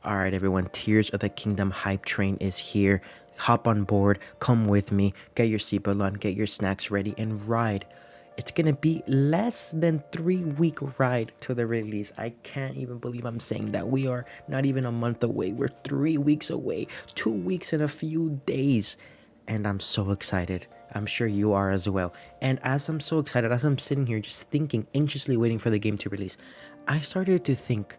All right, everyone, Tears of the Kingdom hype train is here. Hop on board, come with me, get your seatbelt on, get your snacks ready, and ride. It's gonna be less than 3 week ride to the release. I can't even believe I'm saying that. We are not even a month away. We're 3 weeks away, 2 weeks in a few days. And I'm so excited. I'm sure you are as well. And as I'm so excited, as I'm sitting here just thinking, anxiously waiting for the game to release, I started to think,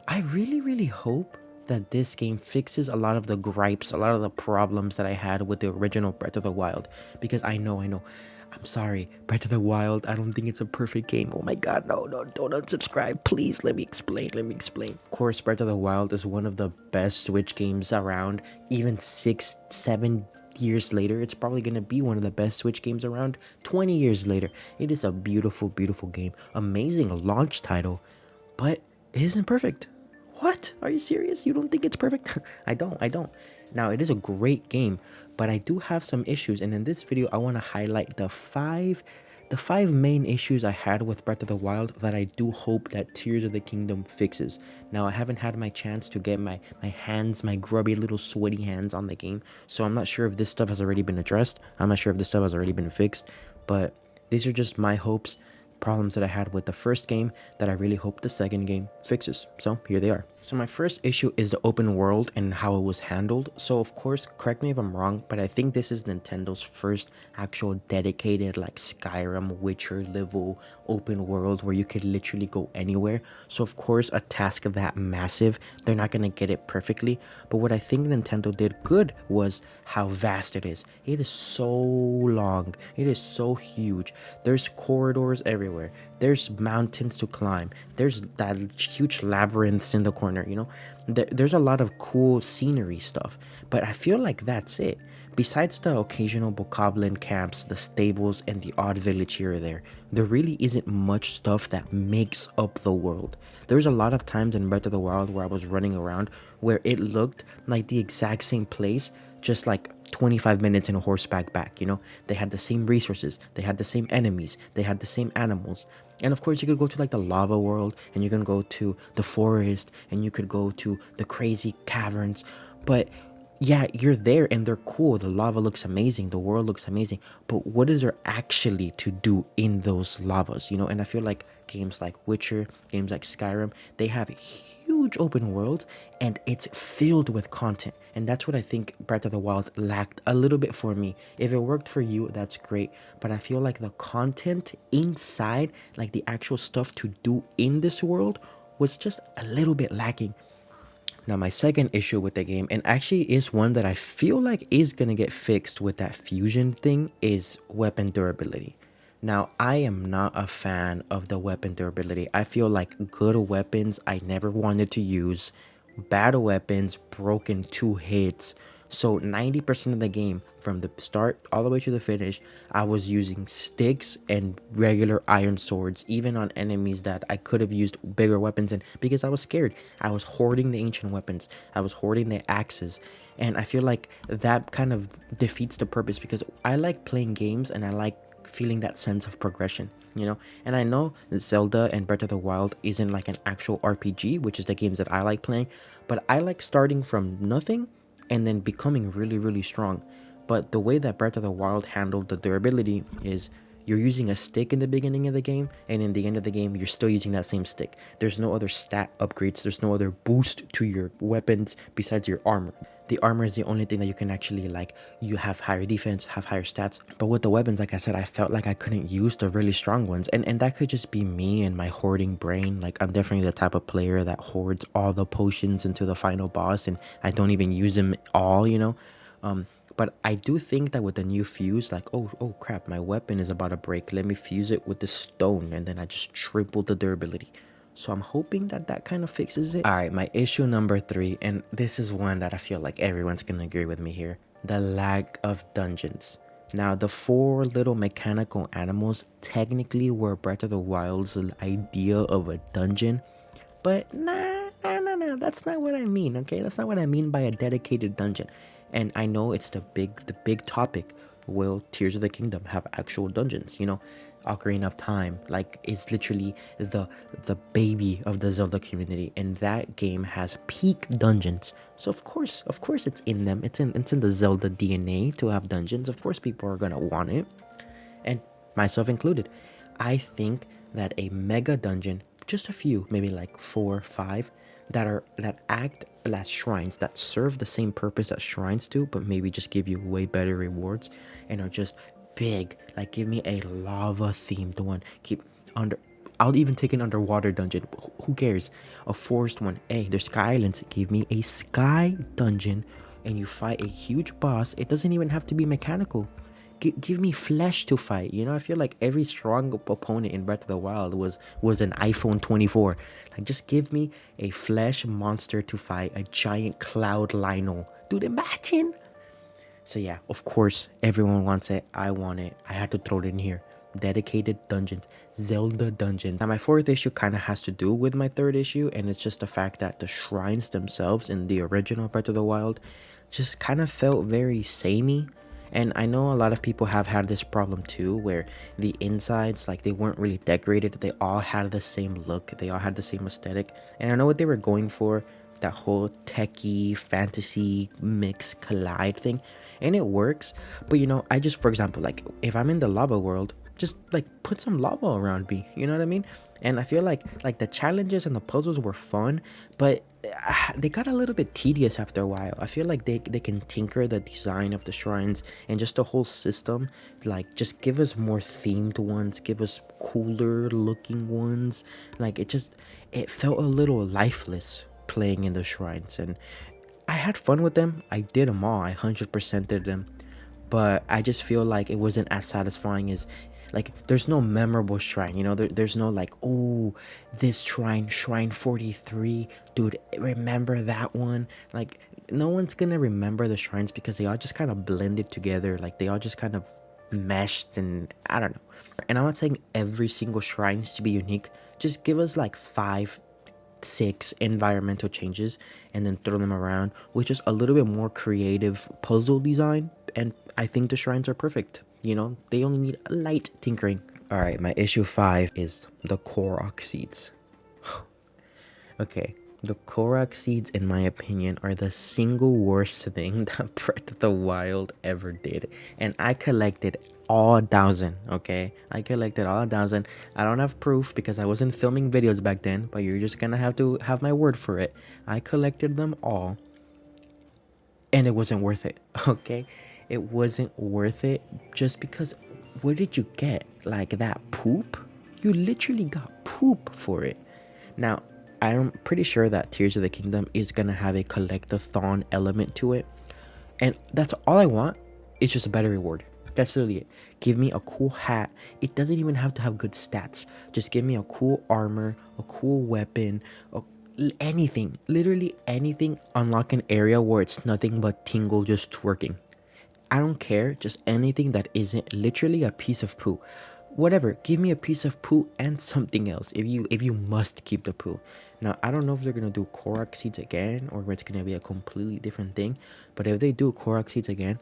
I really, really hope that this game fixes a lot of the gripes, a lot of the problems that I had with the original Breath of the Wild. Because I know. I'm sorry, Breath of the Wild, I don't think it's a perfect game. Oh my god, no, don't unsubscribe. Please, let me explain. Of course, Breath of the Wild is one of the best Switch games around. Even 6, 7 years later, it's probably gonna be one of the best Switch games around. 20 years later, it is a beautiful, beautiful game. Amazing launch title, but it isn't perfect. What? Are you serious? You don't think it's perfect? I don't. Now, it is a great game, but I do have some issues, and in this video, I want to highlight the five main issues I had with Breath of the Wild that I do hope that Tears of the Kingdom fixes. Now, I haven't had my chance to get my hands, my grubby little sweaty hands on the game, so I'm not sure if this stuff has already been addressed. I'm not sure if this stuff has already been fixed, but these are just my hopes, problems that I had with the first game that I really hope the second game fixes. So here they are. So my first issue is the open world and how it was handled. So of course, correct me if I'm wrong, but I think this is Nintendo's first actual dedicated like Skyrim, Witcher level open world where you could literally go anywhere. So of course, a task that massive, they're not gonna get it perfectly. But what I think Nintendo did good was how vast it is. It is so long. It is so huge. There's corridors everywhere. There's mountains to climb. There's that huge labyrinths in the corner, there's a lot of cool scenery stuff, but I feel like that's it. Besides the occasional bokoblin camps, the stables, and the odd village here or there really isn't much stuff that makes up the world. There's a lot of times in Breath of the Wild where I was running around where it looked like the exact same place, just like 25 minutes in a horseback back. They had the same resources, they had the same enemies, they had the same animals. And of course, you could go to like the lava world, and you can go to the forest, and you could go to the crazy caverns. But yeah, you're there and they're cool. The lava looks amazing, the world looks amazing. But what is there actually to do in those lavas? And I feel like games like Witcher, games like Skyrim, they have huge open worlds and it's filled with content. And that's what I think Breath of the Wild lacked a little bit for me. If it worked for you, that's great. But I feel like the content inside, like the actual stuff to do in this world, was just a little bit lacking. Now, my second issue with the game, and actually is one that I feel like is going to get fixed with that fusion thing, is weapon durability. Now, I am not a fan of the weapon durability. I feel like good weapons I never wanted to use, bad weapons broke in 2 hits. So 90% of the game, from the start all the way to the finish, I was using sticks and regular iron swords, even on enemies that I could have used bigger weapons in, because I was scared. I was hoarding the ancient weapons, I was hoarding the axes. And I feel like that kind of defeats the purpose, because I like playing games and I like feeling that sense of progression. And I know Zelda and Breath of the Wild isn't like an actual RPG, which is the games that I like playing, but I like starting from nothing and then becoming really, really strong. But the way that Breath of the Wild handled the durability is you're using a stick in the beginning of the game, and in the end of the game, you're still using that same stick. There's no other stat upgrades, there's no other boost to your weapons besides your armor. The armor is the only thing that you can actually, like, you have higher defense, have higher stats. But with the weapons, like I said, I felt like I couldn't use the really strong ones. And that could just be me and my hoarding brain. Like, I'm definitely the type of player that hoards all the potions into the final boss, and I don't even use them all. But I do think that with the new fuse, like, oh crap, my weapon is about to break. Let me fuse it with the stone, and then I just tripled the durability. So I'm hoping that that kind of fixes it. All right, my issue number 3, and this is one that I feel like everyone's gonna agree with me here: the lack of dungeons. Now, the 4 little mechanical animals technically were Breath of the Wild's idea of a dungeon, but nah, that's not what I mean, okay? That's not what I mean by a dedicated dungeon. And I know it's the big topic. Will Tears of the Kingdom have actual dungeons? Ocarina of Time. Like, it's literally the baby of the Zelda community, and that game has peak dungeons. So of course it's in them. It's in the Zelda DNA to have dungeons. Of course people are gonna want it, and myself included. I think that a mega dungeon, just a few, maybe like 4 or 5, that act as shrines, that serve the same purpose as shrines do, but maybe just give you way better rewards, and are just big. Like, give me a lava themed one. Keep under. I'll even take an underwater dungeon. Who cares? A forest one. Hey, there's Sky Islands. Give me a sky dungeon, and you fight a huge boss. It doesn't even have to be mechanical. Give me flesh to fight. I feel like every strong opponent in Breath of the Wild was an iPhone 24. Like, just give me a flesh monster to fight, a giant cloud Lionel. Dude, imagine. So yeah, of course, everyone wants it. I want it. I had to throw it in here. Dedicated dungeons, Zelda dungeons. Now, my fourth issue kind of has to do with my third issue, and it's just the fact that the shrines themselves in the original Breath of the Wild just kind of felt very samey. And I know a lot of people have had this problem too, where the insides, like, they weren't really decorated. They all had the same look. They all had the same aesthetic. And I know what they were going for, that whole techie fantasy mix collide thing, and it works. But I just, for example, like, if I'm in the lava world, just like put some lava around me, you know what I mean? And I feel like the challenges and the puzzles were fun, but they got a little bit tedious after a while. I feel like they can tinker the design of the shrines and just the whole system. Like, just give us more themed ones, give us cooler looking ones. Like, it felt a little lifeless playing in the shrines, and I had fun with them. I did them all. I 100% did them, but I just feel like it wasn't as satisfying as, like, there's no memorable shrine. There's no like, oh, this shrine 43, dude, remember that one? Like, no one's gonna remember the shrines because they all just kind of blended together. Like, they all just kind of meshed, and I don't know. And I'm not saying every single shrine is to be unique. Just give us like 5, 6 environmental changes and then throw them around with just a little bit more creative puzzle design, and I think the shrines are perfect. They only need a light tinkering. All right, my issue 5 is the Korok seeds. Okay, the Korok seeds, in my opinion, are the single worst thing that Breath of the Wild ever did, and I collected all 1,000. Okay, I collected all 1,000. I don't have proof because I wasn't filming videos back then, but you're just gonna have to have my word for it. I collected them all, and it wasn't worth it. Okay, it wasn't worth it, just because what did you get? Like, that poop? You literally got poop for it. Now, I'm pretty sure that Tears of the Kingdom is gonna have a collect-a-thon element to it, and that's all I want. It's just a better reward. That's literally it. Give me a cool hat. It doesn't even have to have good stats. Just give me a cool armor, a cool weapon, anything. Literally anything. Unlock an area where it's nothing but Tingle just twerking. I don't care. Just anything that isn't literally a piece of poo. Whatever. Give me a piece of poo and something else. If you must keep the poo. Now, I don't know if they're gonna do Korok seeds again, or it's gonna be a completely different thing. But if they do Korok seeds again,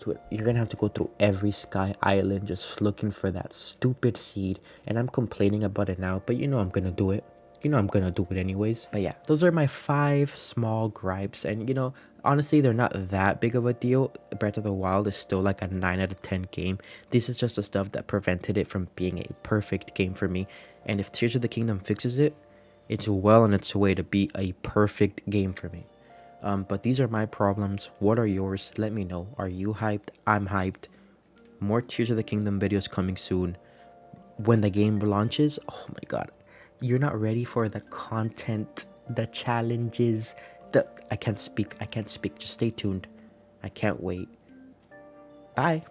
so you're gonna have to go through every Sky Island just looking for that stupid seed. And I'm complaining about it now, but I'm gonna do it. I'm gonna do it anyways. But yeah, those are my 5 small gripes, and honestly, they're not that big of a deal. Breath of the Wild is still like a 9 out of 10 game. This is just the stuff that prevented it from being a perfect game for me. And if Tears of the Kingdom fixes it, it's well on its way to be a perfect game for me. But these are my problems. What are yours? Let me know. Are you hyped? I'm hyped. More Tears of the Kingdom videos coming soon. When the game launches, oh my god. You're not ready for the content, the challenges, I can't speak. Just stay tuned. I can't wait. Bye.